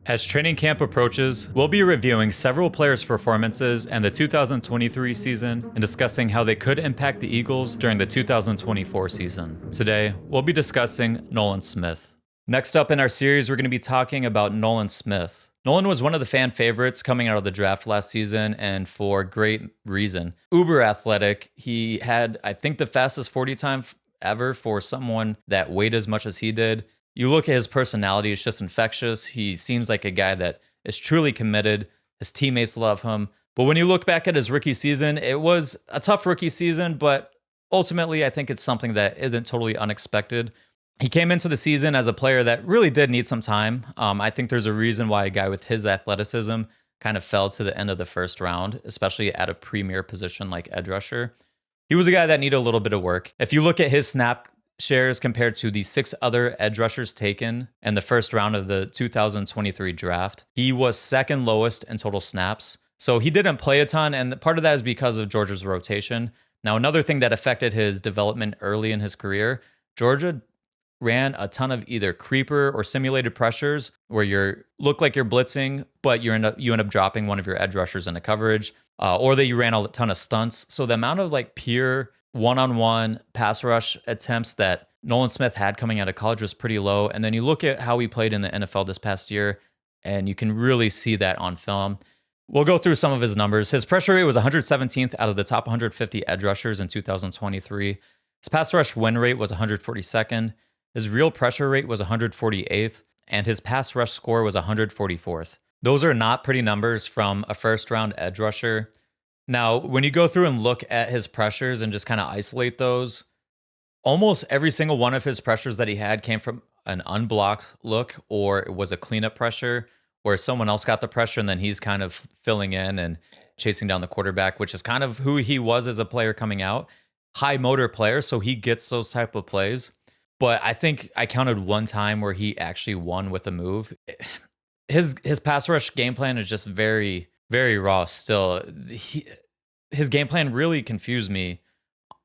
As training camp approaches, we'll be reviewing several players' performances and the 2023 season and discussing how they could impact the Eagles during the 2024 season. Today, we'll be discussing Nolan Smith. Next up in our series, we're going to be talking about Nolan Smith. Nolan was one of the fan favorites coming out of the draft last season, and for great reason. Uber athletic, he had, I think, the fastest 40 time ever for someone that weighed as much as he did. You look at his personality, it's just infectious. He seems like a guy that is truly committed. His teammates love him. But when you look back at his rookie season, it was a tough rookie season, but ultimately I think it's something that isn't totally unexpected. He came into the season as a player that really did need some time. I think there's a reason why a guy with his athleticism kind of fell to the end of the first round, especially at a premier position like edge rusher. He was a guy that needed a little bit of work. If you look at his snap shares compared to the 6 other edge rushers taken in the first round of the 2023 draft, he was second lowest in total snaps. So he didn't play a ton, and part of that is because of Georgia's rotation. Now, another thing that affected his development early in his career, Georgia ran a ton of either creeper or simulated pressures where you look like you're blitzing, but you end up dropping one of your edge rushers into coverage, or that you ran a ton of stunts. So the amount of like pure one-on-one pass rush attempts that Nolan Smith had coming out of college was pretty low. And then you look at how he played in the NFL this past year, and you can really see that on film. We'll go through some of his numbers. His pressure rate was 117th out of the top 150 edge rushers in 2023. His pass rush win rate was 142nd. His real pressure rate was 148th, and his pass rush score was 144th. Those are not pretty numbers from a first-round edge rusher. Now, when you go through and look at his pressures and just kind of isolate those, almost every single one of his pressures that he had came from an unblocked look, or it was a cleanup pressure where someone else got the pressure and then he's kind of filling in and chasing down the quarterback, which is kind of who he was as a player coming out. High motor player, so he gets those type of plays. But I think I counted one time where he actually won with a move. His pass rush game plan is just very, very raw still. His game plan really confused me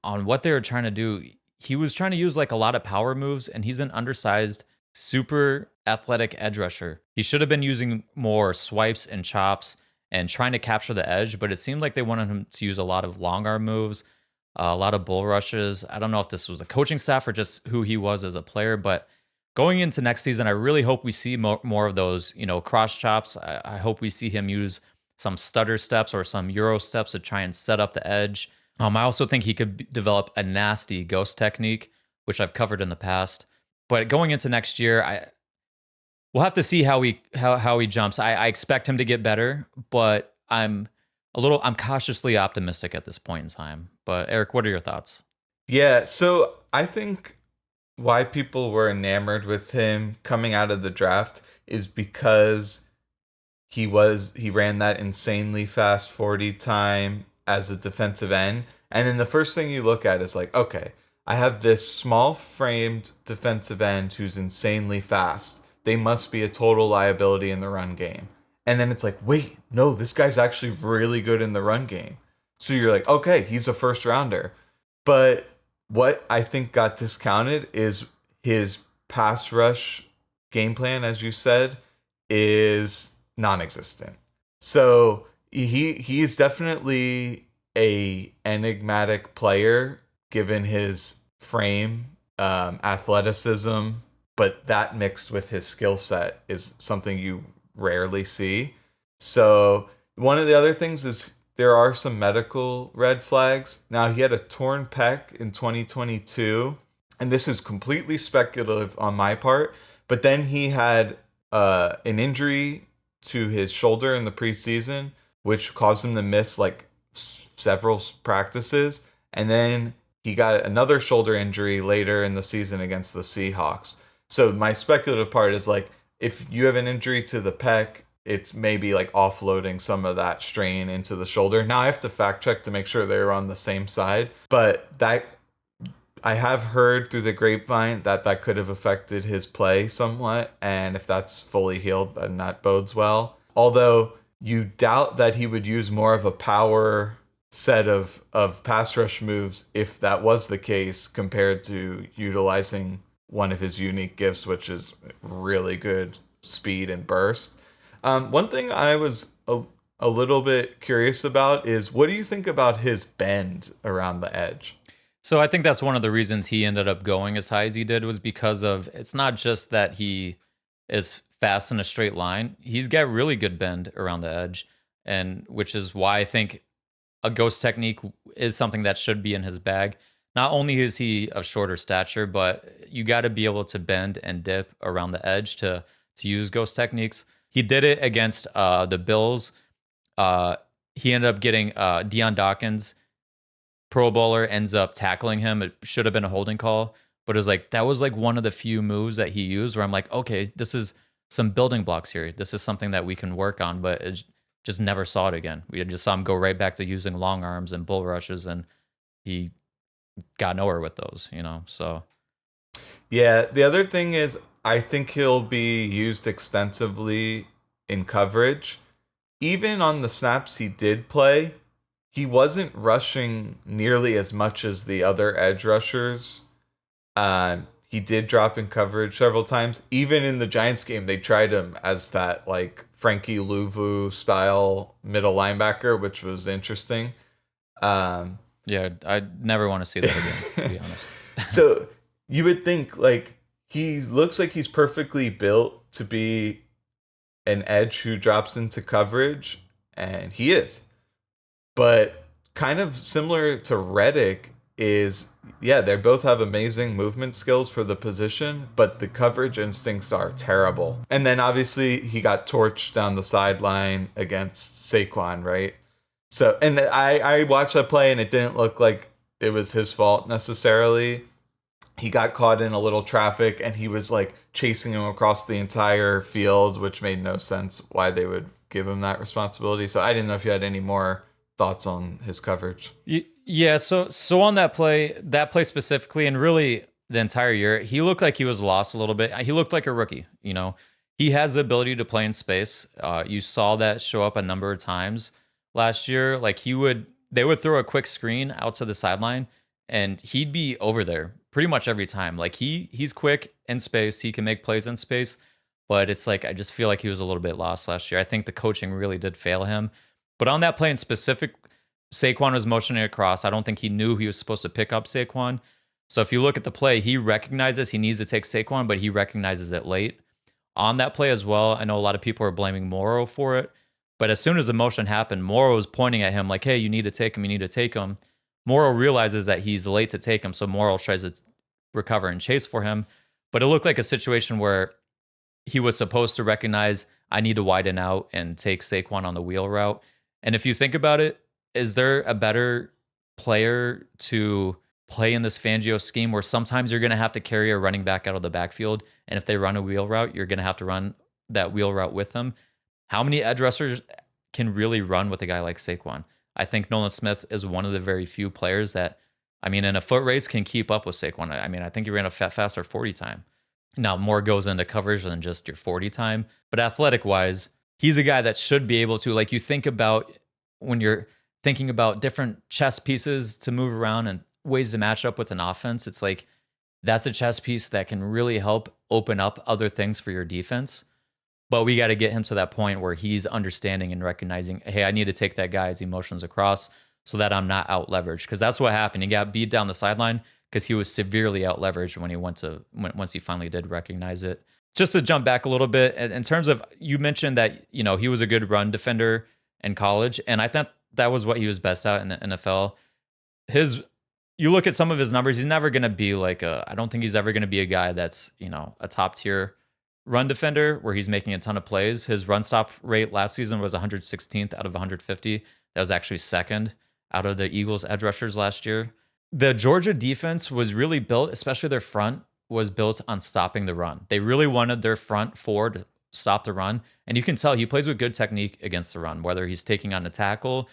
on what they were trying to do. He was trying to use like a lot of power moves, and he's an undersized, super athletic edge rusher. He should have been using more swipes and chops and trying to capture the edge, but it seemed like they wanted him to use a lot of long arm moves, a lot of bull rushes. I don't know if this was the coaching staff or just who he was as a player, but going into next season, I really hope we see more of those, cross chops. I hope we see him use some stutter steps or some Euro steps to try and set up the edge. I also think he could develop a nasty ghost technique, which I've covered in the past. But going into next year, we'll have to see how he jumps. I expect him to get better, but I'm cautiously optimistic at this point in time. But Eric, what are your thoughts? Yeah, so I think why people were enamored with him coming out of the draft is because he ran that insanely fast 40 time as a defensive end. And then the first thing you look at is like, okay, I have this small framed defensive end who's insanely fast. They must be a total liability in the run game. And then it's like, wait, no, this guy's actually really good in the run game. So you're like, okay, he's a first rounder. But what I think got discounted is his pass rush game plan, as you said, is non-existent. So he is definitely a enigmatic player given his frame, athleticism, but that mixed with his skill set is something you rarely see. So one of the other things is there are some medical red flags. Now, he had a torn pec in 2022, and this is completely speculative on my part, but then he had an injury to his shoulder in the preseason, which caused him to miss like several practices, and then he got another shoulder injury later in the season against the Seahawks. So my speculative part is like, if you have an injury to the pec, it's maybe like offloading some of that strain into the shoulder. Now I have to fact check to make sure they're on the same side, but that I have heard through the grapevine that could have affected his play somewhat, and if that's fully healed, then that bodes well. Although you doubt that he would use more of a power set of pass rush moves if that was the case, compared to utilizing one of his unique gifts, which is really good speed and burst. One thing I was a little bit curious about is what do you think about his bend around the edge? So I think that's one of the reasons he ended up going as high as he did was because of it's not just that he is fast in a straight line. He's got really good bend around the edge, and which is why I think a ghost technique is something that should be in his bag. Not only is he of shorter stature, but you got to be able to bend and dip around the edge to use ghost techniques. He did it against the Bills. He ended up getting Deion Dawkins, Pro Bowler, ends up tackling him. It should have been a holding call, but it was like that was like one of the few moves that he used where I'm like, okay, this is some building blocks here. This is something that we can work on, but it just never saw it again. We just saw him go right back to using long arms and bull rushes, and he got nowhere with those, you know. So Yeah, the other thing is I think he'll be used extensively in coverage. Even on the snaps he did play, he wasn't rushing nearly as much as the other edge rushers. He did drop in coverage several times. Even in the Giants game, they tried him as that like Frankie Louvu style middle linebacker, which was interesting. Um, yeah, I never want to see that again, to be honest. so you would think like he looks like he's perfectly built to be an edge who drops into coverage, and he is. But kind of similar to Reddick is, yeah, they both have amazing movement skills for the position, but the coverage instincts are terrible. And then obviously he got torched down the sideline against Saquon, right? So, and I watched that play and it didn't look like it was his fault necessarily. He got caught in a little traffic and he was like chasing him across the entire field, which made no sense why they would give him that responsibility. So I didn't know if you had any more thoughts on his coverage. Yeah, so on that play specifically, and really the entire year, he looked like he was lost a little bit. He looked like a rookie. You know, he has the ability to play in space. You saw that show up a number of times last year. Like they would throw a quick screen out to the sideline, and he'd be over there pretty much every time. Like he's quick in space. He can make plays in space, but it's like I just feel like he was a little bit lost last year. I think the coaching really did fail him. But on that play in specific, Saquon was motioning across. I don't think he knew he was supposed to pick up Saquon. So if you look at the play, he recognizes he needs to take Saquon, but he recognizes it late. On that play as well, I know a lot of people are blaming Morrow for it, but as soon as the motion happened, Morrow was pointing at him like, hey, you need to take him, you need to take him. Morrow realizes that he's late to take him, so Morrow tries to recover and chase for him. But it looked like a situation where he was supposed to recognize, I need to widen out and take Saquon on the wheel route. And if you think about it, is there a better player to play in this Fangio scheme where sometimes you're going to have to carry a running back out of the backfield, and if they run a wheel route, you're going to have to run that wheel route with them? How many edge rushers can really run with a guy like Saquon? I think Nolan Smith is one of the very few players that, I mean, in a foot race can keep up with Saquon. I mean, I think he ran a faster 40 time. Now, more goes into coverage than just your 40 time, but athletic wise, he's a guy that should be able to, like, you think about when you're thinking about different chess pieces to move around and ways to match up with an offense. It's like that's a chess piece that can really help open up other things for your defense. But we got to get him to that point where he's understanding and recognizing, hey, I need to take that guy's emotions across so that I'm not out leveraged. Because that's what happened. He got beat down the sideline because he was severely out leveraged when he once he finally did recognize it. Just to jump back a little bit, in terms of, you mentioned that, you know, he was a good run defender in college, and I thought that was what he was best at in the NFL. You look at some of his numbers, he's never going to be like I don't think he's ever going to be a guy that's, you know, a top tier run defender where he's making a ton of plays. His run stop rate last season was 116th out of 150. That was actually second out of the Eagles edge rushers last year. The Georgia defense was really built, especially their front, was built on stopping the run. They really wanted their front four to stop the run. And you can tell he plays with good technique against the run, whether he's taking on a tackle.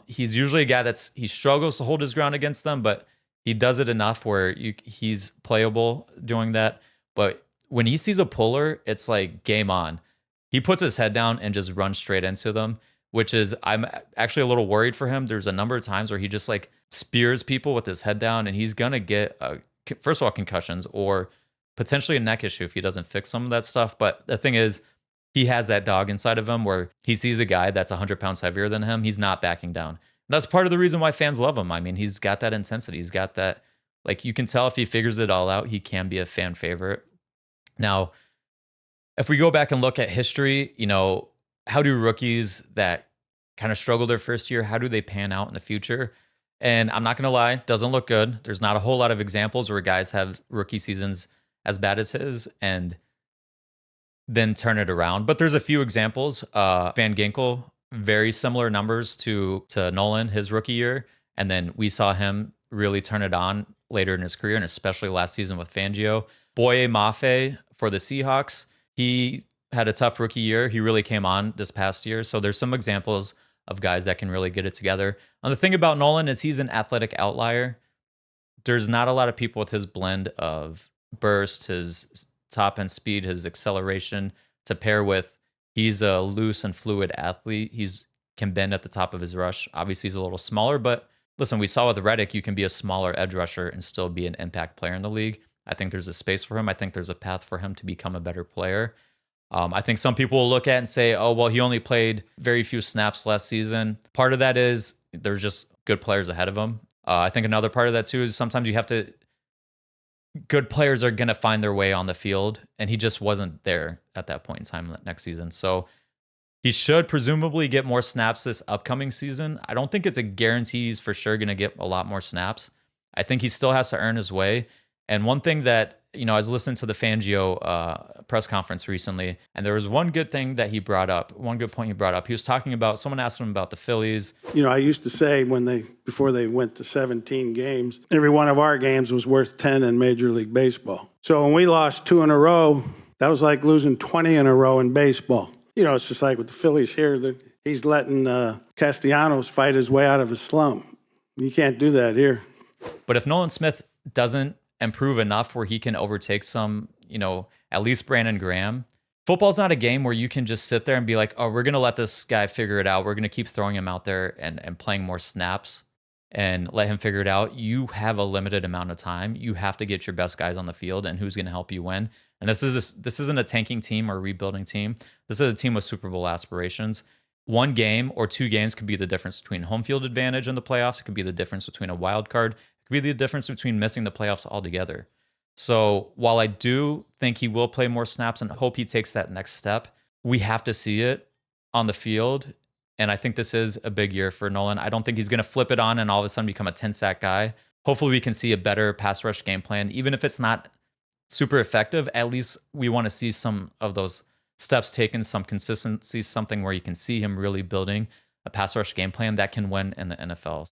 He's usually a guy he struggles to hold his ground against them, but he does it enough where he's playable doing that. But when he sees a puller, it's like game on. He puts his head down and just runs straight into them, which is, I'm actually a little worried for him. There's a number of times where he just like spears people with his head down, and he's going to get, first of all, concussions or potentially a neck issue if he doesn't fix some of that stuff. But the thing is, he has that dog inside of him where he sees a guy that's 100 pounds heavier than him. He's not backing down. That's part of the reason why fans love him. I mean, he's got that intensity. He's got that, like, you can tell if he figures it all out, he can be a fan favorite. Now, if we go back and look at history, how do rookies that kind of struggle their first year, how do they pan out in the future? And I'm not going to lie, doesn't look good. There's not a whole lot of examples where guys have rookie seasons as bad as his and then turn it around. But there's a few examples. Van Ginkel, very similar numbers to Nolan, his rookie year. And then we saw him really turn it on later in his career, and especially last season with Fangio. Boye Mafe for the Seahawks, he had a tough rookie year. He really came on this past year. So there's some examples of guys that can really get it together. And the thing about Nolan is he's an athletic outlier. There's not a lot of people with his blend of burst, his top end speed, his acceleration to pair with he's a loose and fluid athlete. He's can bend at the top of his rush. Obviously, he's a little smaller, but listen, we saw with Reddick, you can be a smaller edge rusher and still be an impact player in the league. I think there's a space for him. I think there's a path for him to become a better player. I think some people will look at and say, oh, well, he only played very few snaps last season. Part of that is there's just good players ahead of him. I think another part of that too is sometimes you have to, good players are going to find their way on the field, and he just wasn't there at that point in time next season. So he should presumably get more snaps this upcoming season. I don't think it's a guarantee he's for sure going to get a lot more snaps. I think he still has to earn his way. And one thing that, I was listening to the Fangio press conference recently, and there was one good thing that he brought up, one good point he brought up. He was talking about, someone asked him about the Phillies. I used to say before they went to 17 games, every one of our games was worth 10 in Major League Baseball. So when we lost 2 in a row, that was like losing 20 in a row in baseball. It's just like with the Phillies here, he's letting Castellanos fight his way out of a slump. You can't do that here. But if Nolan Smith doesn't improve enough where he can overtake some, at least Brandon Graham. Football's not a game where you can just sit there and be like, oh, we're going to let this guy figure it out. We're going to keep throwing him out there and playing more snaps and let him figure it out. You have a limited amount of time. You have to get your best guys on the field, and who's going to help you win. And this isn't a tanking team or a rebuilding team. This is a team with Super Bowl aspirations. 1 game or 2 games could be the difference between home field advantage in the playoffs. It could be the difference between a wild card. Could be the difference between missing the playoffs altogether. So while I do think he will play more snaps and hope he takes that next step, we have to see it on the field. And I think this is a big year for Nolan. I don't think he's going to flip it on and all of a sudden become a 10-sack guy. Hopefully we can see a better pass rush game plan. Even if it's not super effective, at least we want to see some of those steps taken, some consistency, something where you can see him really building a pass rush game plan that can win in the NFL.